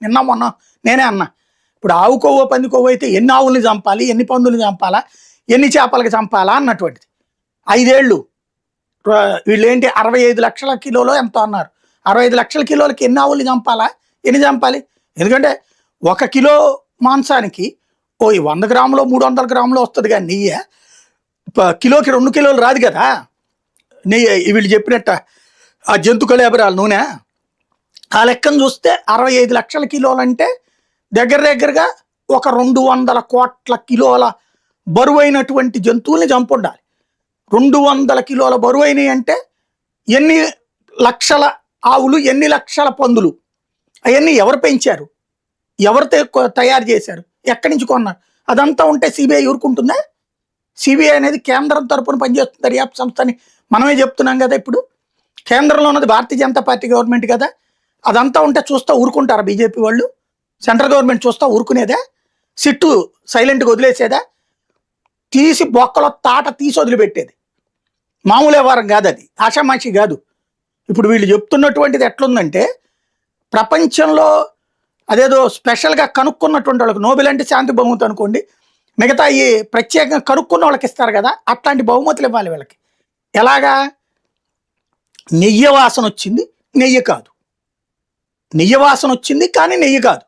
నిన్న మొన్న నేనే అన్నా, ఇప్పుడు ఆవు కొవ్వో పంది కొవ్వో అయితే ఎన్ని ఆవుల్ని చంపాలి, ఎన్ని పందుల్ని చంపాలా, ఎన్ని చేపలకి చంపాలా అన్నటువంటిది. 5 ఏళ్ళు వీళ్ళు ఏంటి 65 లక్షల కిలోలో ఎంతో అన్నారు. 65 లక్షల కిలోలకి ఎన్ని ఆవుల్ని చంపాలా, ఎన్ని చంపాలి? ఎందుకంటే 1 కిలో మాంసానికి 100 గ్రాములో 300 గ్రాములు వస్తుంది కానీ నెయ్యి కిలోకి 2 కిలోలు రాదు కదా నెయ్యి. వీళ్ళు చెప్పినట్ట ఆ జంతు కళేబరాల నూనె ఆ లెక్కను చూస్తే 65 లక్షల కిలోలు అంటే దగ్గరగా ఒక 200 కోట్ల కిలోల బరువైనటువంటి జంతువుల్ని చంపుండాలి. 200 కిలోల బరువైనవి అంటే ఎన్ని లక్షల ఆవులు, ఎన్ని లక్షల పందులు, అవన్నీ ఎవరు పెంచారు, ఎవరు తయారు చేశారు, ఎక్కడి నుంచి కొన్నారు? అదంతా ఉంటే సిబిఐ ఊరుకుంటుందా? సిబిఐ అనేది కేంద్రం తరపున పనిచేస్తుంది దర్యాప్తు సంస్థని మనమే చెప్తున్నాం కదా. ఇప్పుడు కేంద్రంలో ఉన్నది భారతీయ జనతా పార్టీ గవర్నమెంట్ కదా. అదంతా ఉంటే చూస్తా ఊరుకుంటారా బీజేపీ వాళ్ళు? సెంట్రల్ గవర్నమెంట్ చూస్తా ఊరుకునేదా? సిట్టు సైలెంట్గా వదిలేసేదా? తీసి బొక్కలో తాట తీసి వదిలిపెట్టేది. మామూలు వ్యవహారం కాదు అది, ఆషామాషి కాదు. ఇప్పుడు వీళ్ళు చెప్తున్నటువంటిది ఎట్లుందంటే ప్రపంచంలో అదేదో స్పెషల్గా కనుక్కున్నటువంటి వాళ్ళకి నోబెల్ అంటే శాంతి బహుమతి అనుకోండి, మిగతా ఈ ప్రత్యేకంగా కనుక్కున్న వాళ్ళకి ఇస్తారు కదా, అట్లాంటి బహుమతులు ఇవ్వాలి వీళ్ళకి. ఎలాగా? నెయ్యి వాసన వచ్చింది, నెయ్యి కాదు. నెయ్యి వాసన వచ్చింది కానీ నెయ్యి కాదు.